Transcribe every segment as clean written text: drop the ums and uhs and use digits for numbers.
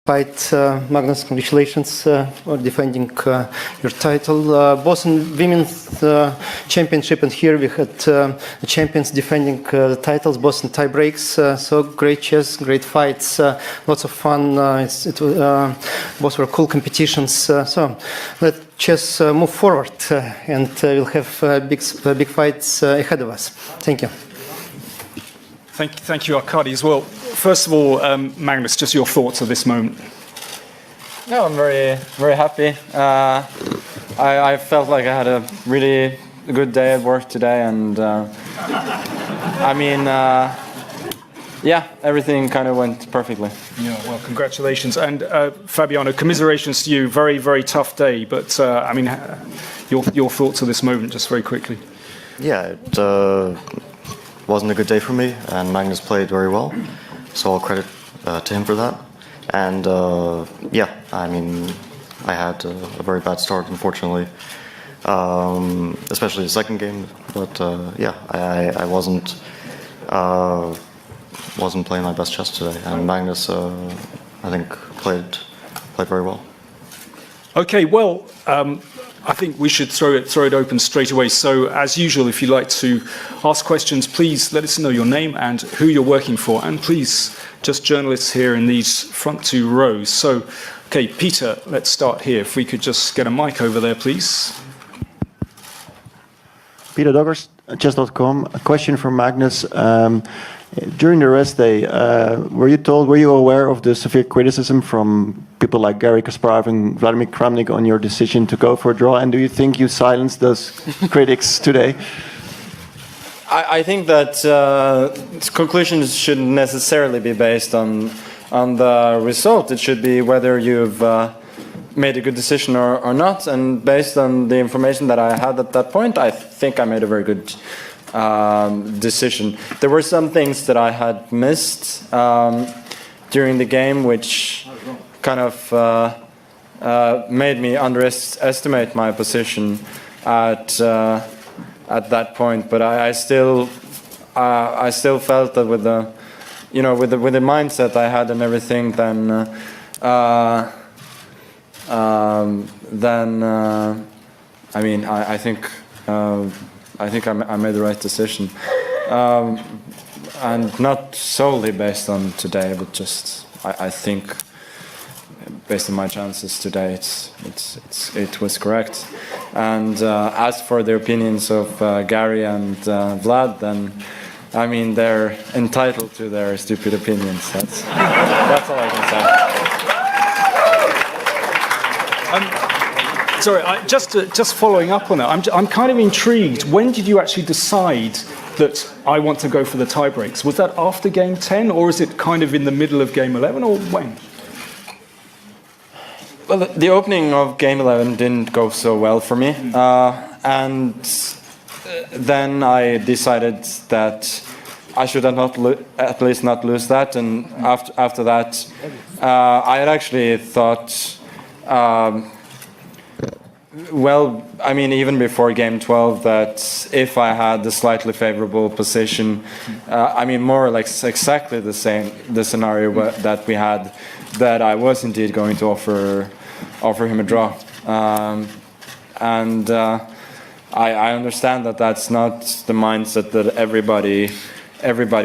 Fight, Magnus, congratulations for defending your title. Both in women's championship and here we had the champions defending the titles, both in tie breaks. So great chess, great fights, lots of fun. Both were cool competitions. So let chess move forward and we'll have big fights ahead of us. Thank you. Thank you, Arkady, as well. First of all, Magnus, just your thoughts of this moment. No, I'm very happy. I felt like I had a really good day at work today, and yeah, everything kind of went perfectly. Yeah, well, congratulations. And Fabiano, commiserations to you. Very, very tough day, but I mean, your thoughts of this moment, just very quickly. Yeah, it wasn't a good day for me, and Magnus played very well, so all credit to him for that. And yeah, I mean, I had a very bad start, unfortunately, especially the second game. But yeah, I wasn't playing my best chess today, and Magnus, I think, played very well. Okay, well, I think we should throw it open straight away. So, as usual, if you'd like to ask questions, please let us know your name and who you're working for. And please, just journalists here in these front two rows. So, okay, Peter, let's start here. If we could just get a mic over there, please. Peter Doggers, chess.com. A question for Magnus. During the rest day, were you aware of the severe criticism from people like Garry Kasparov and Vladimir Kramnik on your decision to go for a draw? And do you think you silenced those critics today? I think that conclusions shouldn't necessarily be based on the result. It should be whether you've made a good decision or not. And based on the information that I had at that point, I think I made a very good decision. There were some things that I had missed during the game, which kind of made me underestimate my position at that point. But I still felt that with the with the mindset I had and everything, then I mean, I think I made the right decision, and not solely based on today, but just I think based on my chances today, it was correct. And as for the opinions of Garry and Vlad, then I mean they're entitled to their stupid opinions. That's all I can say. Sorry, just following up on that, I'm kind of intrigued. When did you actually decide that I want to go for the tie breaks? Was that after game 10, or is it kind of in the middle of game 11, or when? Well, the opening of game 11 didn't go so well for me, and then I decided that I should at least not lose that. And after that, I had actually thought. Well, I mean, even before game 12, that if I had the slightly favorable position, I mean, more or less exactly the scenario that we had, that I was indeed going to offer him a draw. And I understand that that's not the mindset that everybody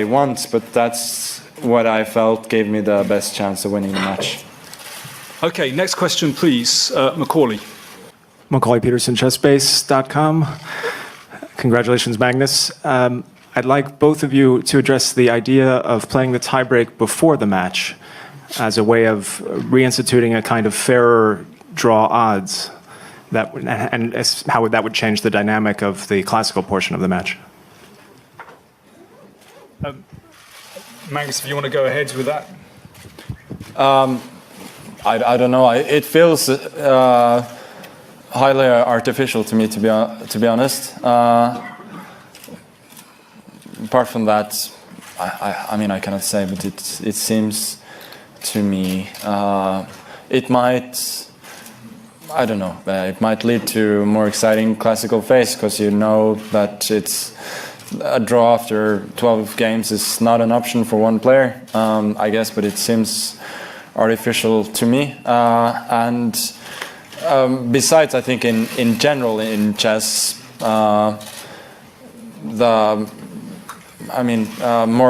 wants, but that's what I felt gave me the best chance of winning the match. Okay, next question, please, Macaulay. Macaulay Peterson, chessbase.com. Congratulations, Magnus. I'd like both of you to address the idea of playing the tiebreak before the match as a way of reinstituting a kind of fairer draw odds, and how that would change the dynamic of the classical portion of the match. Magnus, if you want to go ahead with that. I don't know. It feels highly artificial to me, to be honest. Apart from that, I mean, I cannot say, but it seems to me it might, I don't know, it might lead to a more exciting classical phase, because you know that it's a draw after 12 games is not an option for one player, I guess, but it seems artificial to me. And besides, I think in general in chess, more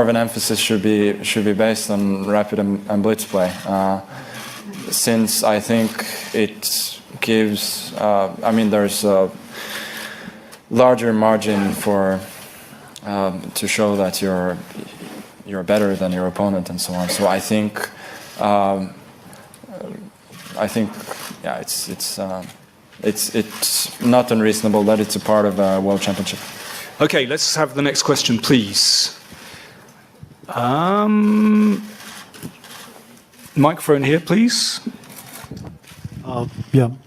of an emphasis should be based on rapid and blitz play, since I think it gives. There's a larger margin for to show that you're better than your opponent and so on. So I think it's not unreasonable that it's a part of a world championship. Okay, let's have the next question, please. Microphone here, please.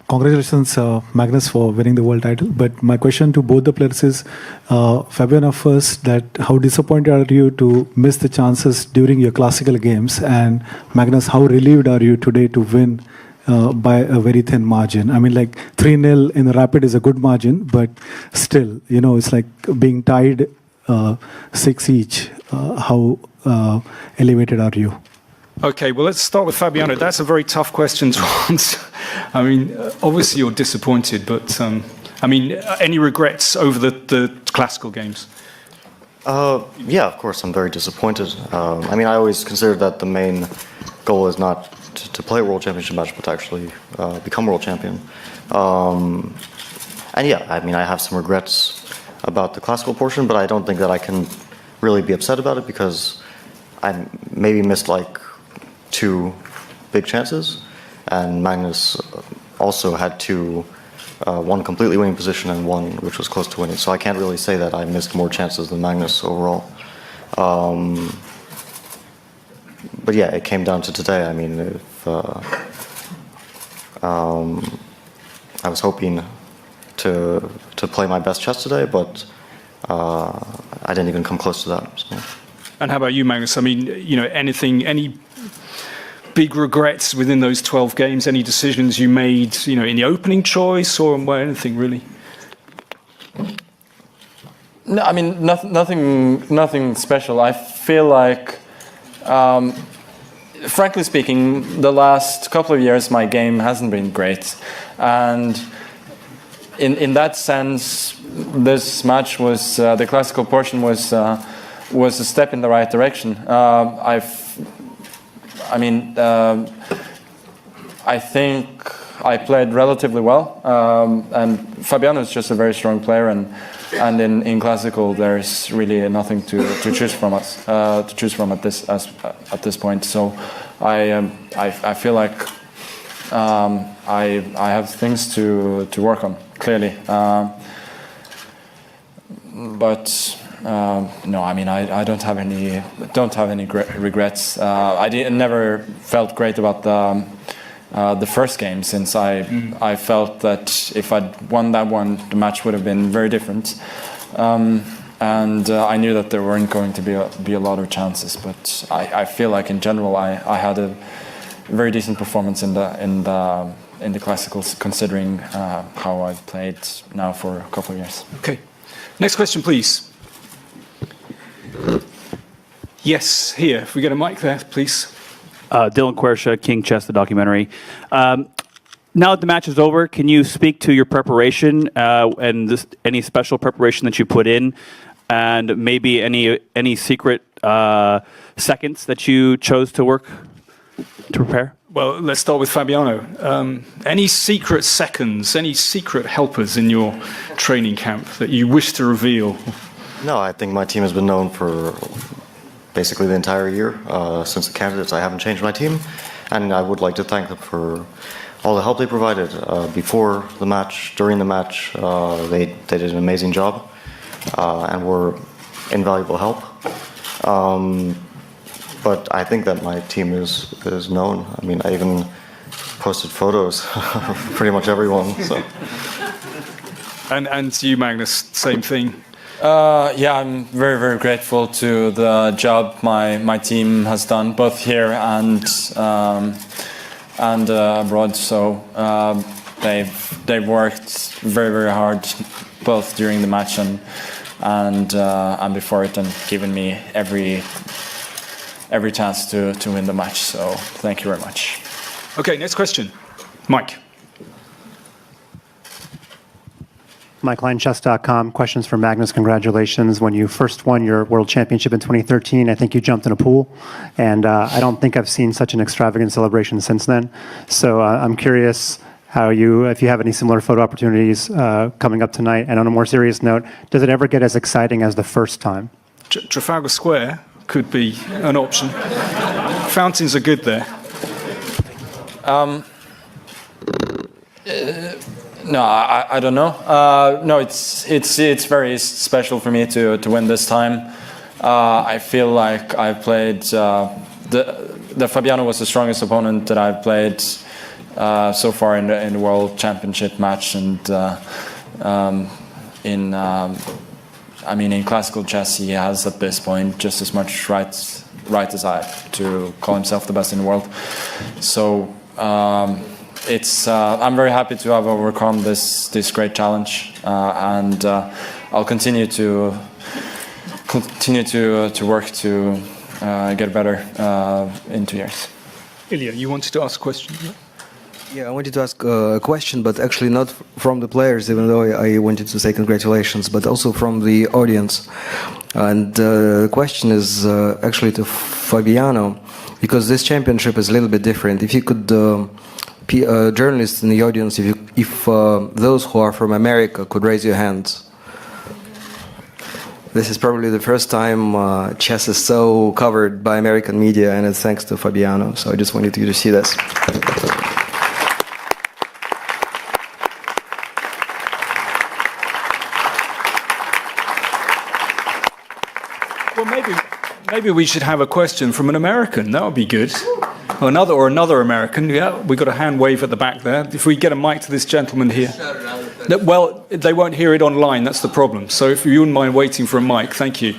Congratulations, Magnus, for winning the world title. But my question to both the players is, Fabiano first, that how disappointed are you to miss the chances during your classical games? And Magnus, how relieved are you today to win by a very thin margin? 3-0 in the rapid is a good margin, but still, it's like being tied 6 each. How elevated are you? Okay, well, let's start with Fabiano. That's a very tough question to answer. Obviously you're disappointed, but any regrets over the classical games? Yeah, of course, I'm very disappointed. I always considered that the main goal is not to play a world championship match, but to actually become world champion. I have some regrets about the classical portion, but I don't think that I can really be upset about it because I maybe missed 2 big chances, and Magnus also had 2, one completely winning position and one which was close to winning. So I can't really say that I missed more chances than Magnus overall. But yeah, it came down to today. I was hoping to play my best chess today, but I didn't even come close to that. So. And how about you, Magnus? Any big regrets within those 12 games? Any decisions you made, in the opening choice or anything really? No, nothing special. I feel like, frankly speaking, the last couple of years my game hasn't been great, and in that sense, this match was the classical portion was a step in the right direction. I think I played relatively well, and Fabiano is just a very strong player, and in classical there's really nothing to choose from at this point. So I feel like I have things to work on, clearly, but. No, I don't have any regrets. I never felt great about the first game, since I felt that if I'd won that one, the match would have been very different, and I knew that there weren't going to be a lot of chances. But I feel like in general I had a very decent performance in the classicals, considering how I've played now for a couple of years. Okay, next question, please. Yes, here. If we get a mic there, please. Dylan Quersha, King Chess, the documentary. Now that the match is over, can you speak to your preparation and any special preparation that you put in, and maybe any secret seconds that you chose to prepare? Well, let's start with Fabiano. Any secret seconds, any secret helpers in your training camp that you wish to reveal? No, I think my team has been known for basically the entire year. Since the candidates, I haven't changed my team, and I would like to thank them for all the help they provided before the match, during the match. They did an amazing job and were invaluable help. But I think that my team is known. I even posted photos of pretty much everyone. So. And you, Magnus, same thing. I'm very, very grateful to the job my team has done, both here and abroad. So they've worked very, very hard, both during the match and before it, and given me every every chance to win the match. So thank you very much. Okay, next question. Mike. MikeLineChess.com. Questions for Magnus. Congratulations. When you first won your World Championship in 2013, I think you jumped in a pool. And I don't think I've seen such an extravagant celebration since then. So I'm curious if you have any similar photo opportunities coming up tonight. And on a more serious note, does it ever get as exciting as the first time? Trafalgar Square could be an option. Fountains are good there. No, I don't know. No, it's very special for me to win this time. I feel like I played the Fabiano was the strongest opponent that I've played so far in the World Championship match, and in classical chess he has at this point just as much right as I have to call himself the best in the world. So. I'm very happy to have overcome this great challenge, and I'll continue to work to get better in 2 years. Ilya, you wanted to ask a question? Yeah, I wanted to ask a question, but actually not from the players, even though I wanted to say congratulations, but also from the audience. And the question is actually to Fabiano, because this championship is a little bit different. If you could... journalists in the audience, if those who are from America could raise your hands. This is probably the first time chess is so covered by American media, and it's thanks to Fabiano. So I just wanted you to see this. Well, maybe we should have a question from an American. That would be good. Another American. Yeah, we got a hand wave at the back there. If we get a mic to this gentleman here. Well, they won't hear it online. That's the problem. So if you wouldn't mind waiting for a mic, thank you.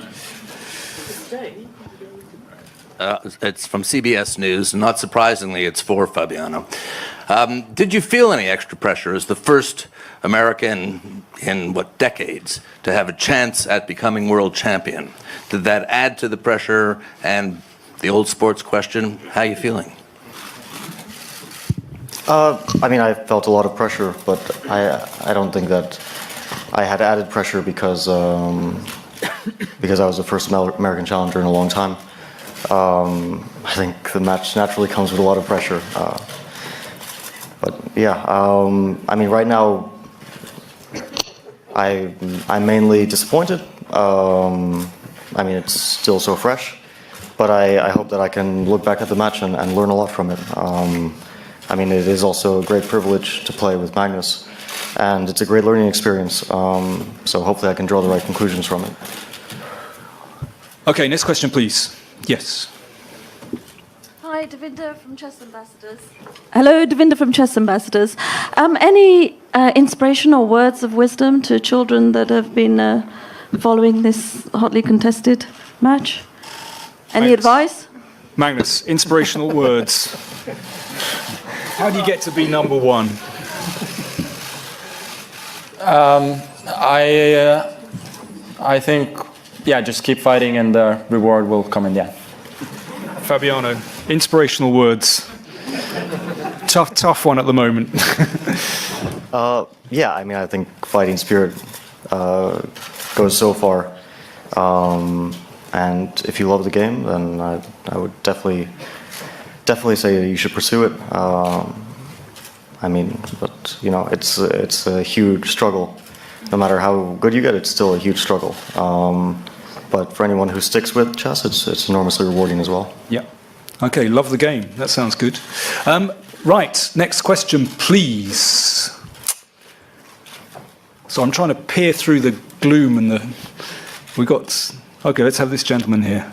It's from CBS News. Not surprisingly, it's for Fabiano. Did you feel any extra pressure as the first American in decades to have a chance at becoming world champion? Did that add to the pressure? And the old sports question, how are you feeling? I felt a lot of pressure, but I don't think that I had added pressure because I was the first American challenger in a long time. I think the match naturally comes with a lot of pressure. But yeah, right now I'm mainly disappointed. It's still so fresh. But I hope that I can look back at the match and learn a lot from it. It is also a great privilege to play with Magnus, and it's a great learning experience. So hopefully I can draw the right conclusions from it. Okay, next question, please. Yes. Hi, Devinda from Chess Ambassadors. Hello, Devinda from Chess Ambassadors. Any inspirational words of wisdom to children that have been following this hotly contested match? Any advice? Magnus, inspirational words. How do you get to be number one? I think, just keep fighting and the reward will come in the end. Fabiano, inspirational words. Tough one at the moment. I think fighting spirit goes so far. And if you love the game, then I would definitely say you should pursue it. It's a huge struggle. No matter how good you get, it's still a huge struggle. But for anyone who sticks with chess, it's enormously rewarding as well. Yeah. Okay, love the game. That sounds good. Right, next question, please. So I'm trying to peer through the gloom and okay, let's have this gentleman here.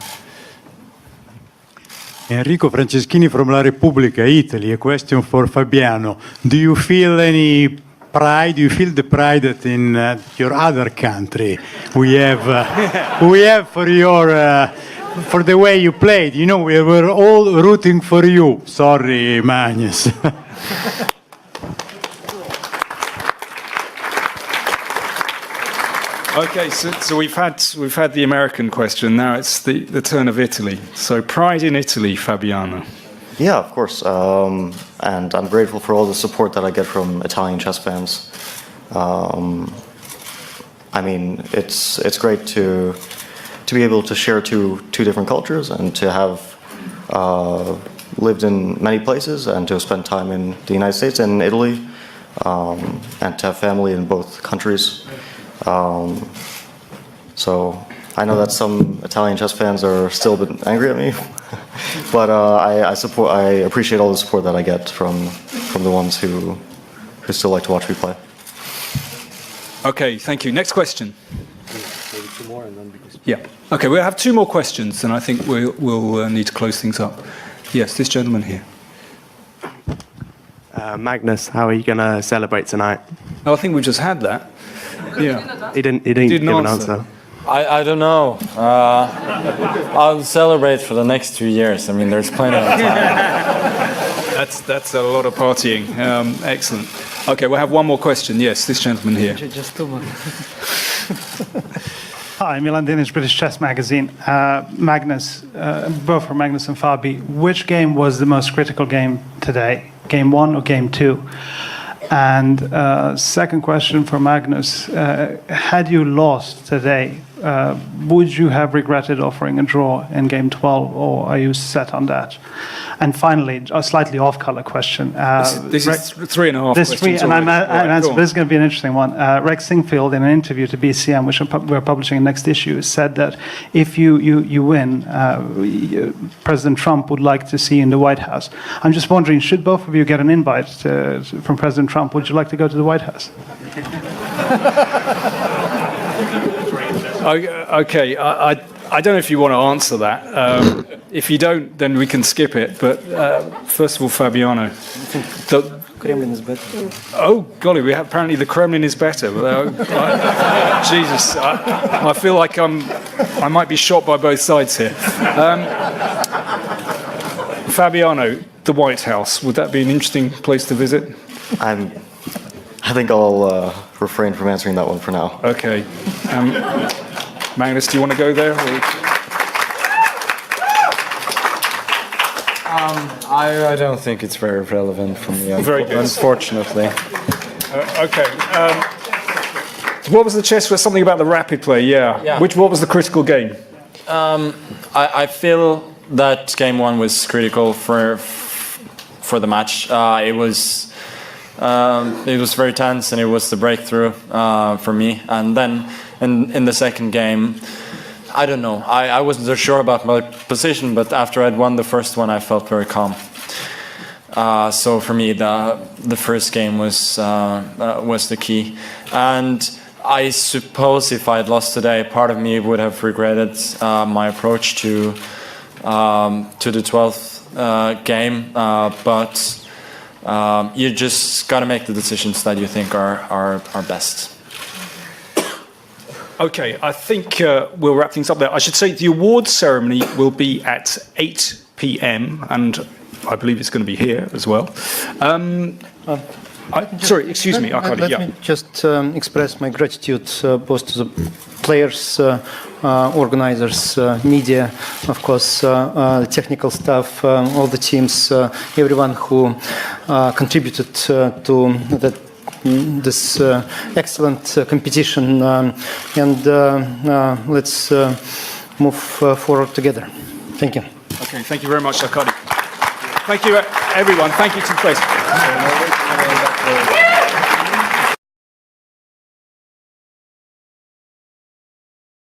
Enrico Franceschini from La Repubblica, Italy. A question for Fabiano. Do you feel any pride? Do you feel the pride that in your other country we have for the way you played? We were all rooting for you. Sorry, Magnus. Okay, so we've had the American question. Now it's the turn of Italy. So pride in Italy, Fabiano. Yeah, of course. And I'm grateful for all the support that I get from Italian chess fans. I mean, it's great to be able to share two different cultures and to have lived in many places and to spend time in the United States and Italy, and to have family in both countries. So I know that some Italian chess fans are still a bit angry at me, but I appreciate all the support that I get from the ones who still like to watch me play. Okay, thank you. Next question. Maybe two more and then yeah. Okay, we'll have two more questions, and I think we'll need to close things up. Yes, this gentleman here. Magnus, how are you going to celebrate tonight? Oh, I think we just had that. Yeah. He didn't give an answer. I don't know. I'll celebrate for the next 2 years. I mean, there's plenty of time. That's a lot of partying. Excellent. Okay, we'll have one more question. Yes, this gentleman here. Just two more. Hi, Milan Dinic, British Chess Magazine. Magnus, both for Magnus and Fabi, which game was the most critical game today? Game 1 or Game 2? And second question for Magnus, had you lost today, would you have regretted offering a draw in Game 12, or are you set on that? And finally, a slightly off-color question. This is 3.5 this questions. This is going to be an interesting one. Rex Singfield, in an interview to BCM, which we're publishing in next issue, said that if you win, President Trump would like to see you in the White House. I'm just wondering, should both of you get an invite from President Trump? Would you like to go to the White House? Okay, I don't know if you want to answer that. If you don't, then we can skip it. But first of all, Fabiano. Kremlin is better. Oh, golly, apparently the Kremlin is better. Jesus, I feel like I might be shot by both sides here. Fabiano, the White House, would that be an interesting place to visit? I think I'll refrain from answering that one for now. Okay. Magnus, do you want to go there? I don't think it's very relevant for me, unfortunately. Okay. What was the chess? Something about the rapid play, yeah. What was the critical game? I feel that Game 1 was critical for the match. It was very tense, and it was the breakthrough for me. And then in the second game, I don't know. I wasn't so sure about my position, but after I'd won the first one, I felt very calm. So for me, the first game was the key. And I suppose if I had lost today, part of me would have regretted my approach to the 12th game. But you just got to make the decisions that you think are best. Okay, I think we'll wrap things up there. I should say the awards ceremony will be at 8 p.m. and I believe it's going to be here as well. Sorry, excuse me, Arkady. Let me just express my gratitude both to the players, organizers, media, of course, technical staff, all the teams, everyone who contributed to this excellent competition, and let's move forward together. Thank you. Okay, thank you very much, Arkady. Thank you, everyone. Thank you to the place.